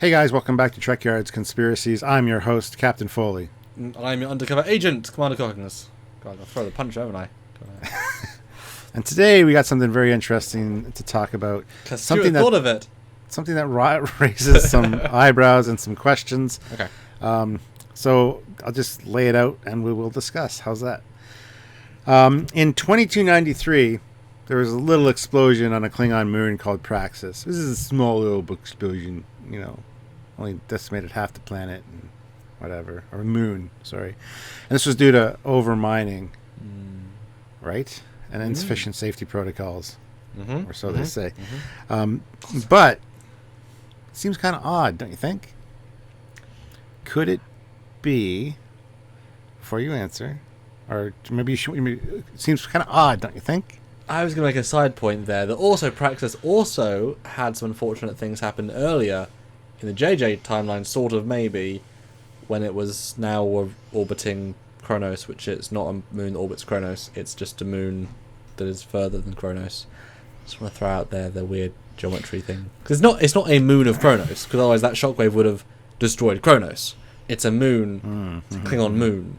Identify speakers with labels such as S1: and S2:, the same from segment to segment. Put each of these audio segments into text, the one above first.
S1: Hey guys, welcome back to Trekyards Conspiracies. I'm your host, Captain Foley.
S2: And I'm your undercover agent, Commander Cockness. God, I'll throw the punch, haven't I?
S1: And today we got something very interesting to talk about.
S2: Something that thought of it.
S1: Something that raises some eyebrows and some questions.
S2: Okay.
S1: So I'll just lay it out and we will discuss. How's that? In 2293, there was a little explosion on a Klingon moon called Praxis. This is a small little explosion, only decimated half the planet and whatever, or moon, sorry. And this was due to over-mining, right? And insufficient safety protocols, or so they say. But it seems kind of odd, don't you think? Could it be, before you answer, or maybe you should, it seems kind of odd, don't you think?
S2: I was going to make a side point there that also Praxis also had some unfortunate things happen earlier in the JJ timeline, sort of maybe, when it was now orbiting Kronos, which it's not a moon that orbits Kronos, it's just a moon that is further than Kronos. Just want to throw out there the weird geometry thing. Because it's not a moon of Kronos, because otherwise that shockwave would have destroyed Kronos. It's a moon, it's a Klingon moon.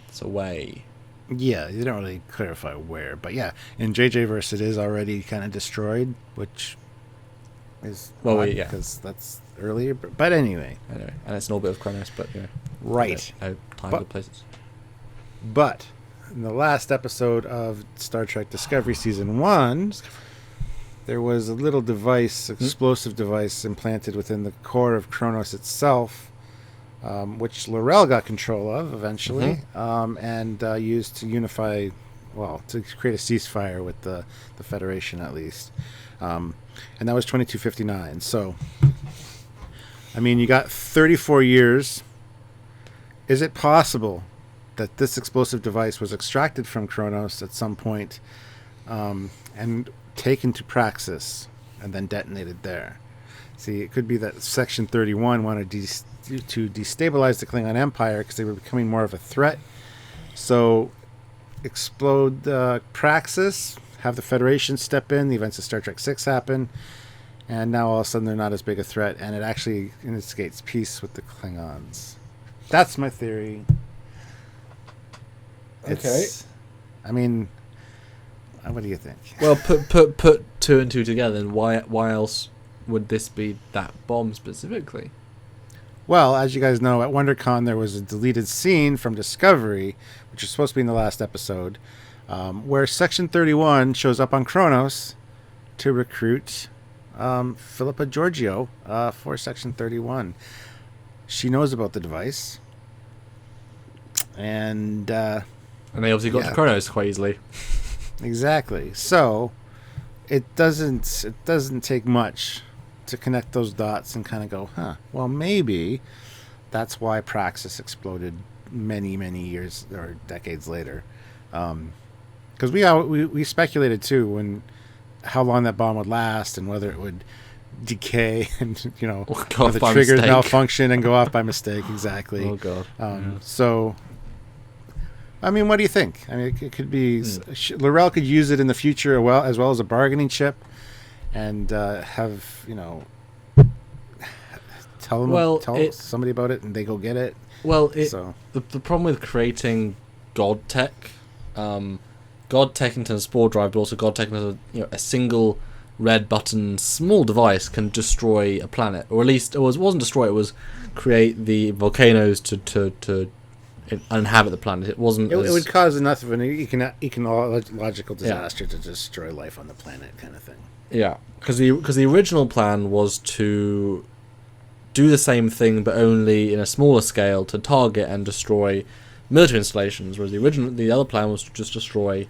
S2: It's away.
S1: Yeah, you don't really clarify where, but yeah, in JJ-verse it is already kind of destroyed, which is because that's earlier. But anyway,
S2: and it's an orbit of Kronos, but
S1: right,
S2: no time, good places.
S1: But in the last episode of Star Trek Discovery Season 1, there was a little device, explosive device, implanted within the core of Kronos itself. Which L'Rell got control of eventually, and used to unify, to create a ceasefire with the Federation at least. And that was 2259. So, I mean, you got 34 years. Is it possible that this explosive device was extracted from Kronos at some point, and taken to Praxis and then detonated there? See, it could be that Section 31 wanted to destabilize the Klingon Empire because they were becoming more of a threat. So, explode Praxis, have the Federation step in, the events of Star Trek VI happen, and now all of a sudden they're not as big a threat, and it actually instigates peace with the Klingons. That's my theory.
S2: Okay.
S1: I mean, what do you think?
S2: Well, put two and two together, and why else would this be that bomb specifically?
S1: Well, as you guys know, at WonderCon there was a deleted scene from Discovery, which is supposed to be in the last episode, where Section 31 shows up on Kronos to recruit Philippa Georgiou for Section 31. She knows about the device, and they
S2: obviously got to Kronos quite easily.
S1: Exactly. So it doesn't take much to connect those dots and kind of go, well, maybe that's why Praxis exploded many, many years or decades later. Because we speculated too how long that bomb would last and whether it would decay and the triggers malfunction and go off by mistake. Exactly.
S2: Oh god.
S1: So, I mean, what do you think? I mean, it could be L'Rell could use it in the future as well as a bargaining chip. And have tell somebody about it, and they go get it.
S2: Well, the problem with creating God tech into a spore drive, but also God tech into a single red button small device can destroy a planet, or at least it wasn't destroy. It was create the volcanoes to uninhabit the planet. It wasn't. It
S1: would cause enough of an ecological disaster to destroy life on the planet, kind of thing.
S2: Yeah, because the original plan was to do the same thing, but only in a smaller scale, to target and destroy military installations. Whereas the other plan was to just destroy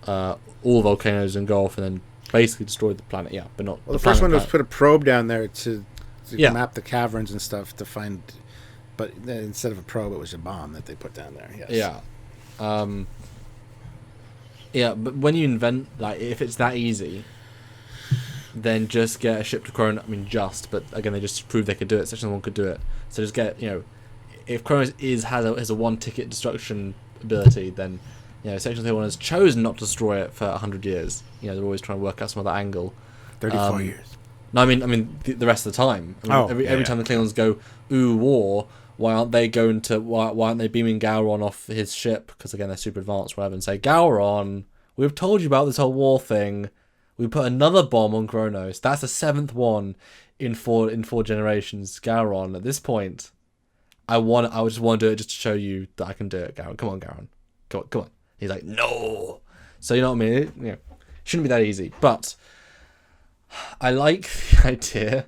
S2: all volcanoes and go off and then basically destroy the planet. Yeah, but not.
S1: Well, the first one was put a probe down there to map the caverns and stuff to find. But instead of a probe, it was a bomb that they put down there. Yes.
S2: Yeah. But when you invent, if it's that easy, then just get a ship to Kronos. I mean, but again, they just proved they could do it. Section 1 could do it. So just get, if Kronos has a one-ticket destruction ability, then, Section 31 has chosen not to destroy it for 100 years. They're always trying to work out some other angle.
S1: 34 years.
S2: No, I mean the rest of the time. Every time the Klingons go, ooh, war. Why aren't they why aren't they beaming Gowron off his ship? Because again, they're super advanced, whatever, and say, Gowron, we've told you about this whole war thing. We put another bomb on Kronos. That's the 7th one in four generations. Gowron, at this point, I just want to do it just to show you that I can do it, Gowron. Come on, Gowron. Come on. He's like, no. So you know what I mean? It shouldn't be that easy. But I like the idea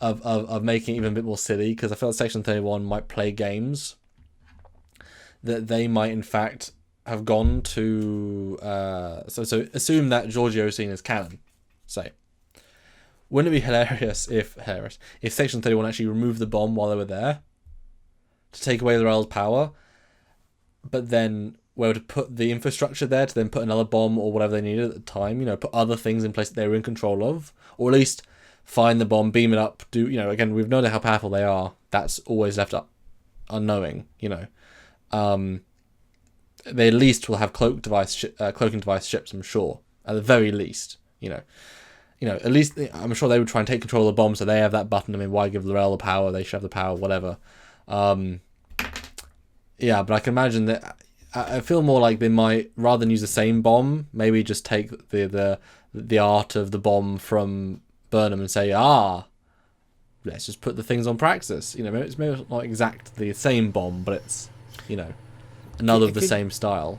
S2: of making it even a bit more silly, because I feel like Section 31 might play games that they might in fact have gone to so assume that Giorgio scene is canon, say. Wouldn't it be hilarious if Section 31 actually removed the bomb while they were there to take away L'Rell's power, but then were to put the infrastructure there to then put another bomb or whatever they needed at the time, put other things in place that they were in control of, or at least find the bomb, beam it up, again, we've known how powerful they are. That's always left up unknowing, They at least will have cloaking device ships, I'm sure. At the very least, at least I'm sure they would try and take control of the bomb, so they have that button. I mean, why give L'Rell the power? They should have the power, whatever. But I can imagine that. I feel more like they might, rather than use the same bomb, maybe just take the art of the bomb from Burnham and say, let's just put the things on Praxis. It's maybe not exactly the same bomb, but it's, another of the same style.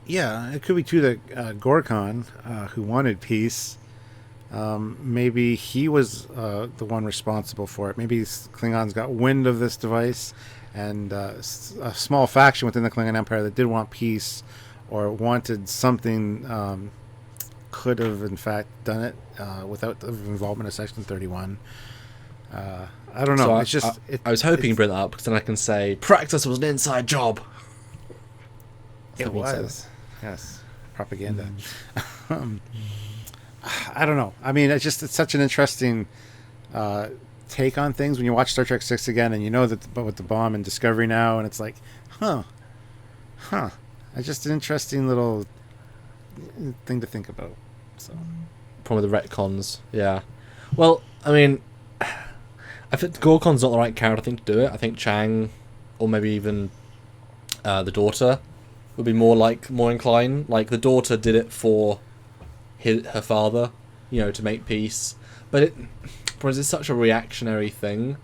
S1: Yeah, it could be too that Gorkon, who wanted peace, maybe he was the one responsible for it. Maybe Klingons got wind of this device, and a small faction within the Klingon Empire that did want peace or wanted something could have in fact done it without the involvement of Section 31. I don't know.
S2: So I was hoping you bring that up, because then I can say Praxis was an inside job.
S1: It was. Yes. Propaganda. I don't know. I mean, it's such an interesting take on things when you watch Star Trek 6 again, and that with the bomb and Discovery now, and it's like, it's just an interesting little thing to think about. So,
S2: probably the retcons, yeah. Well, I mean, I think Gorkon's not the right character thing to do it. I think Chang, or maybe even the daughter, would be more inclined. Like, the daughter did it for her father, to make peace. But it's such a reactionary thing.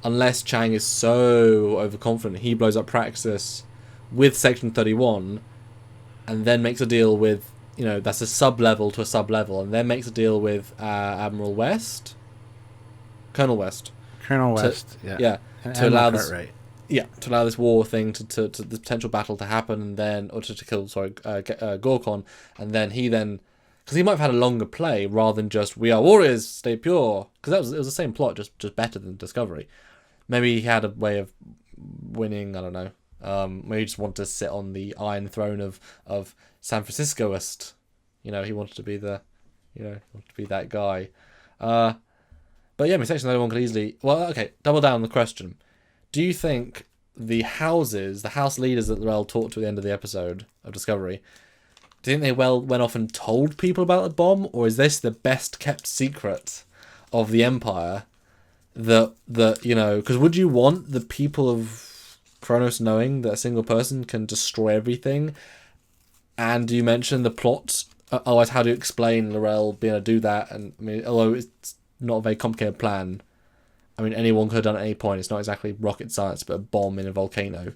S2: Unless Chang is so overconfident, he blows up Praxis with Section 31, and then makes a deal with, that's a sub-level to a sub-level, and then makes a deal with Admiral West? Colonel West.
S1: Yeah.
S2: To allow this... Right. Yeah, to allow this war thing to the potential battle to happen, and then, or to kill, Gorkon, and then because he might have had a longer play rather than just, we are warriors, stay pure, because it was the same plot, just better than Discovery. Maybe he had a way of winning, I don't know. Maybe he just wanted to sit on the Iron Throne of San Franciscoist. He wanted to be that guy. But yeah, Section 31 could easily... Well, okay, double down on the question. Do you think the house leaders that L'Rell talked to at the end of the episode of Discovery, do you think they went off and told people about the bomb, or is this the best kept secret of the Empire? Because would you want the people of Kronos knowing that a single person can destroy everything? And you mentioned the plot. Otherwise, how do you explain L'Rell being able to do that? And I mean, although it's not a very complicated plan, I mean, anyone could have done it at any point. It's not exactly rocket science, but a bomb in a volcano.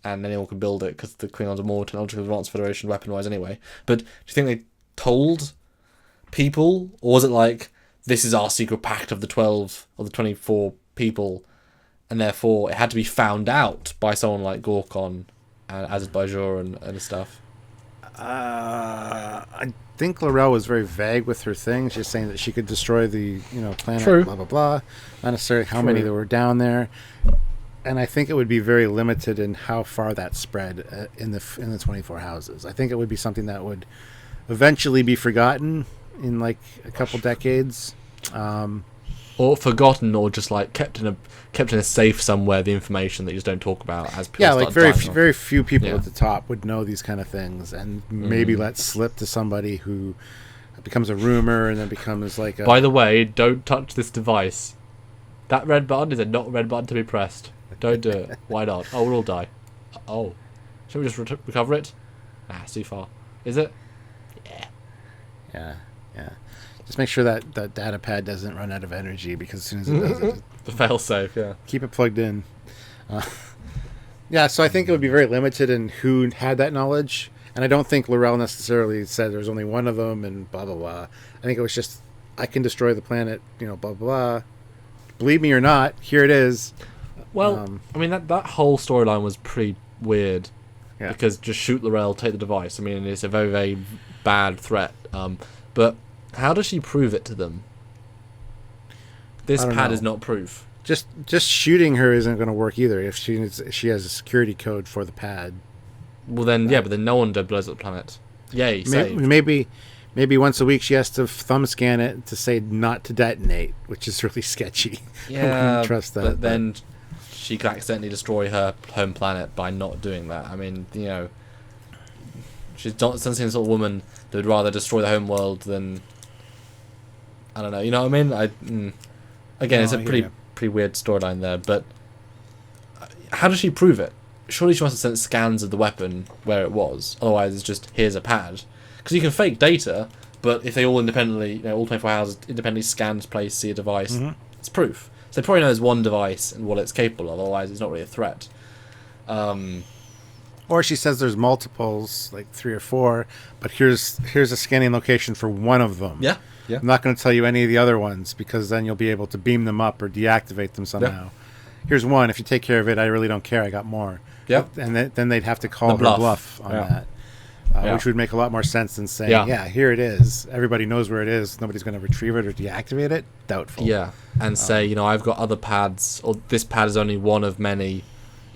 S2: And anyone can build it, because the Klingons are more technologically advanced Federation weapon-wise anyway. But do you think they told people? Or was it like, this is our secret pact of the 12 or the 24 people, and therefore it had to be found out by someone like Gorkon, as is by Jor and stuff?
S1: I think L'Rell was very vague with her thing. She's saying that she could destroy the planet,
S2: True.
S1: blah blah blah. Not necessarily how many there were down there. And I think it would be very limited in how far that spread in the 24 houses. I think it would be something that would eventually be forgotten in like a couple decades,
S2: or forgotten, or just like kept in a safe somewhere. The information that you just don't talk about as people.
S1: Yeah, like very few people at the top would know these kind of things, and maybe let slip to somebody who it becomes a rumor, and then becomes like a...
S2: By the way, don't touch this device. That red button is a not red button to be pressed. Don't do it. Why not? Oh, we'll all die. Oh. Should we just recover it? Ah, it's too far. Is it?
S1: Yeah. Just make sure that that data pad doesn't run out of energy, because as soon as it does,
S2: The failsafe, yeah.
S1: keep it plugged in. Yeah, so I think it would be very limited in who had that knowledge, and I don't think L'Rell necessarily said there was only one of them and blah blah blah. I think it was just, I can destroy the planet, blah blah blah. Believe me or not, here it is.
S2: Well, I mean that whole storyline was pretty weird.
S1: Yeah.
S2: Because just shoot L'Rell, take the device. I mean, it's a very, very bad threat. But how does she prove it to them? This pad is not proof.
S1: Just shooting her isn't going to work either if she has a security code for the pad.
S2: Well, then, but then no one blows up the planet. Yay, saved.
S1: Maybe once a week she has to thumb scan it to say not to detonate, which is really sketchy.
S2: Yeah,
S1: I wouldn't trust that.
S2: But then she could accidentally destroy her home planet by not doing that. I mean, she doesn't seem the sort of woman that would rather destroy the home world than... I don't know, you know what I mean? Again, it's a pretty weird storyline there, but how does she prove it? Surely she must have sent scans of the weapon where it was. Otherwise, it's just, here's a pad. Because you can fake data, but if they all independently, all 24 hours independently scan, place, see a device, it's proof. So they probably know there's one device and what it's capable of. Otherwise, it's not really a threat.
S1: Or she says there's multiples, like 3 or 4, but here's a scanning location for one of them.
S2: Yeah.
S1: I'm not going to tell you any of the other ones, because then you'll be able to beam them up or deactivate them somehow. Here's one. If you take care of it, I really don't care. I got more.
S2: Yep.
S1: And then they'd have to call her bluff on that, which would make a lot more sense than saying, here it is. Everybody knows where it is. Nobody's going to retrieve it or deactivate it. Doubtful.
S2: Yeah, and say, I've got other pads, or this pad is only one of many,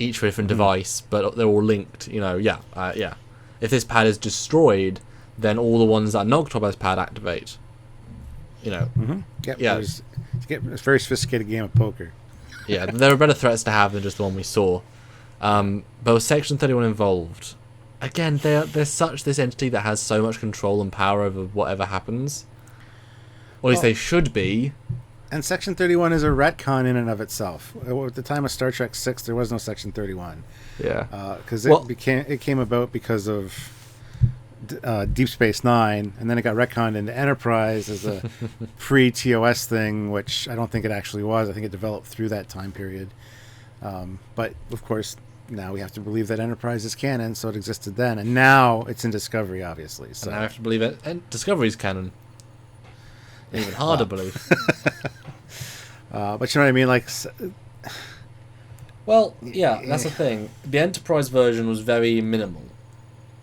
S2: each for a different device, but they're all linked. If this pad is destroyed, then all the ones that are knocked off this pad activate.
S1: Yep, yeah. It's a very sophisticated game of poker.
S2: Yeah, there are better threats to have than just the one we saw. But with Section 31 involved, again, they're such this entity that has so much control and power over whatever happens. Or at least they should be.
S1: And Section 31 is a retcon in and of itself. At the time of Star Trek 6, there was no Section 31.
S2: Yeah.
S1: Because it came about because of Deep Space Nine, and then it got retconned into Enterprise as a pre-TOS thing, which I don't think it actually was. I think it developed through that time period. But, of course, now we have to believe that Enterprise is canon, so it existed then. And now it's in Discovery, obviously. So
S2: and I have to believe it. And Discovery's canon. Even harder to believe.
S1: But you know what I mean?
S2: Well, yeah, that's the thing. The Enterprise version was very minimal.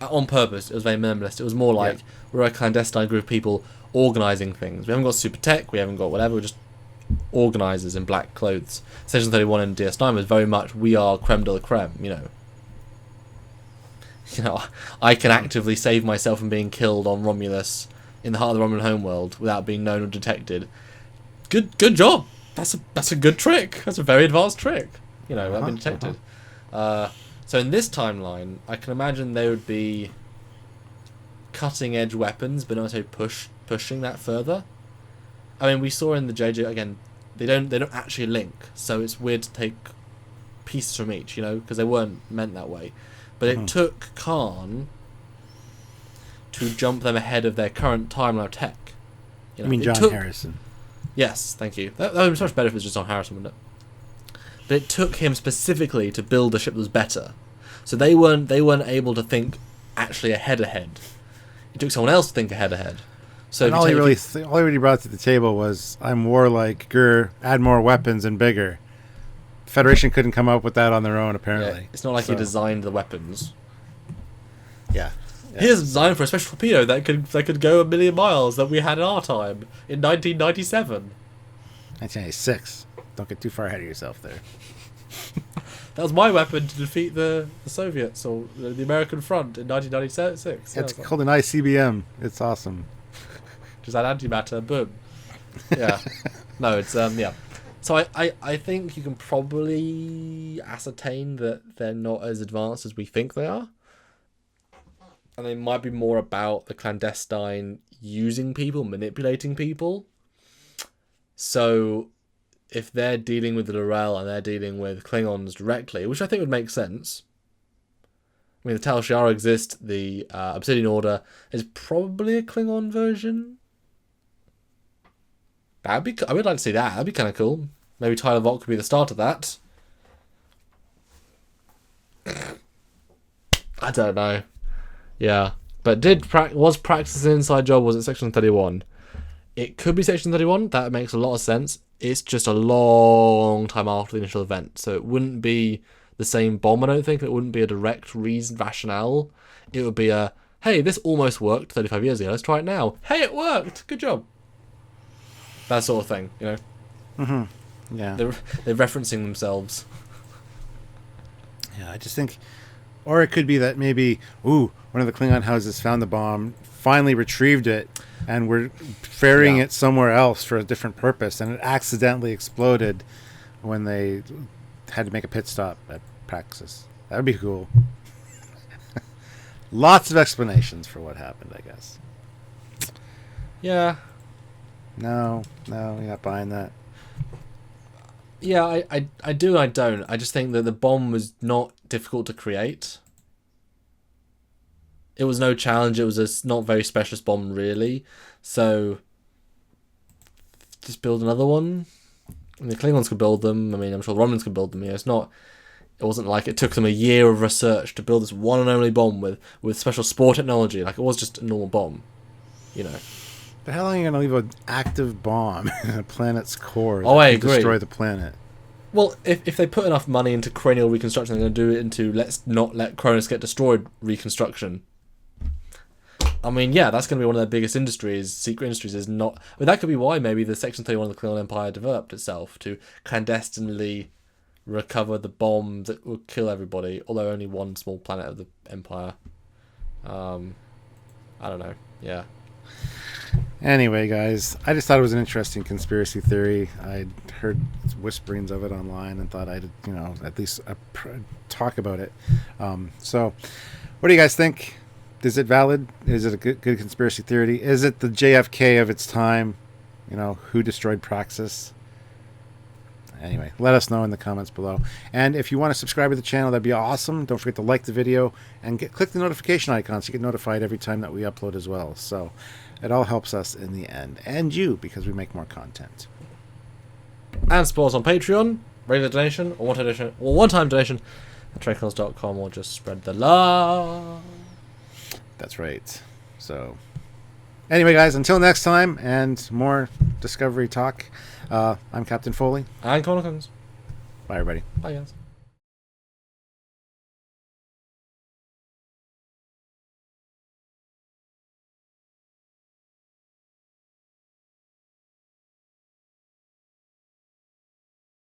S2: On purpose, it was very minimalist. It was more like we're a clandestine group of people organising things. We haven't got super tech, we haven't got whatever, we're just organisers in black clothes. Section 31 in DS9 was very much, we are creme de la creme, I can actively save myself from being killed on Romulus in the heart of the Romulan homeworld without being known or detected. Good job. That's a good trick. That's a very advanced trick. Without being detected. So in this timeline, I can imagine they would be cutting edge weapons, but not so pushing that further. I mean, we saw in the JJ again, they don't actually link, so it's weird to take pieces from each, because they weren't meant that way. But it took Khan to jump them ahead of their current timeline of tech.
S1: You mean John Harrison?
S2: Yes, thank you. That would be much better if it was just John Harrison, wouldn't it? But it took him specifically to build a ship that was better. So they weren't able to think actually ahead. It took someone else to think ahead. So
S1: and all he really brought to the table was, I'm warlike, add more weapons and bigger. Federation couldn't come up with that on their own, apparently.
S2: Yeah, it's not like he designed the weapons.
S1: Yeah.
S2: Here's a design for a special torpedo that could go 1,000,000 miles that we had in our time in 1997.
S1: 1996. Don't get too far ahead of yourself there.
S2: That was my weapon to defeat the Soviets or the American front in 1996.
S1: It's called an ICBM. It's awesome.
S2: Just add antimatter, boom. Yeah. No, it's yeah. So I think you can probably ascertain that they're not as advanced as we think they are. and they might be more about the clandestine using people, manipulating people. So if they're dealing with the Lorel and they're dealing with Klingons directly, which I think would make sense. I mean, the Tal Shiar exist. The Obsidian Order is probably a Klingon version. I would like to see that. That'd be kind of cool. Maybe Tyler Vaught could be the start of that. I don't know. Yeah, but was Praxis an inside job? Was it Section 31? It could be Section 31. That makes a lot of sense. It's just a long time after the initial event, so it wouldn't be the same bomb. I don't think it wouldn't be a direct rationale. It would be a, hey, this almost worked 35 years ago. Let's try it now. Hey, it worked. Good job. That sort of thing, you know.
S1: Mm-hmm. Yeah.
S2: They're referencing themselves.
S1: Yeah, I just think, or it could be that maybe, one of the Klingon houses found the bomb, finally retrieved it, and we're ferrying it somewhere else for a different purpose, and it accidentally exploded when they had to make a pit stop at Praxis. That would be cool. Lots of explanations for what happened, I guess.
S2: Yeah.
S1: No, you're not buying that.
S2: Yeah, I do and I don't. I just think that the bomb was not difficult to create. It was no challenge. It was a not very specialist bomb, really. So, just build another one. I mean, the Klingons could build them. I mean, I'm sure the Romans could build them. You know, it wasn't like it took them a year of research to build this one and only bomb with special spore technology. Like, it was just a normal bomb, you know.
S1: But how long are you going to leave an active bomb in a planet's core
S2: I agree.
S1: Destroy the planet?
S2: Well, if they put enough money into cranial reconstruction, they're going to do it into let's not let Cronus get destroyed reconstruction. I mean, yeah, that's going to be one of their biggest industries. Secret industries is not... I mean, that could be why maybe the Section 31 of the Klingon Empire developed itself to clandestinely recover the bomb that would kill everybody, although only one small planet of the Empire. I don't know. Yeah.
S1: Anyway, guys, I just thought it was an interesting conspiracy theory. I heard whisperings of it online and thought I'd, at least talk about it. So, what do you guys think? Is it valid? Is it a good conspiracy theory? Is it the JFK of its time? Who destroyed Praxis? Anyway, let us know in the comments below. And if you want to subscribe to the channel, that'd be awesome. Don't forget to like the video and click the notification icon so you get notified every time that we upload as well. So it all helps us in the end. And you, because we make more content.
S2: And support us on Patreon, regular donation, or one-time donation at Trekyards.com, or just spread the love.
S1: That's right. So, anyway, guys, until next time and more Discovery talk, I'm Captain Foley.
S2: And Chronicles.
S1: Bye, everybody.
S2: Bye, guys.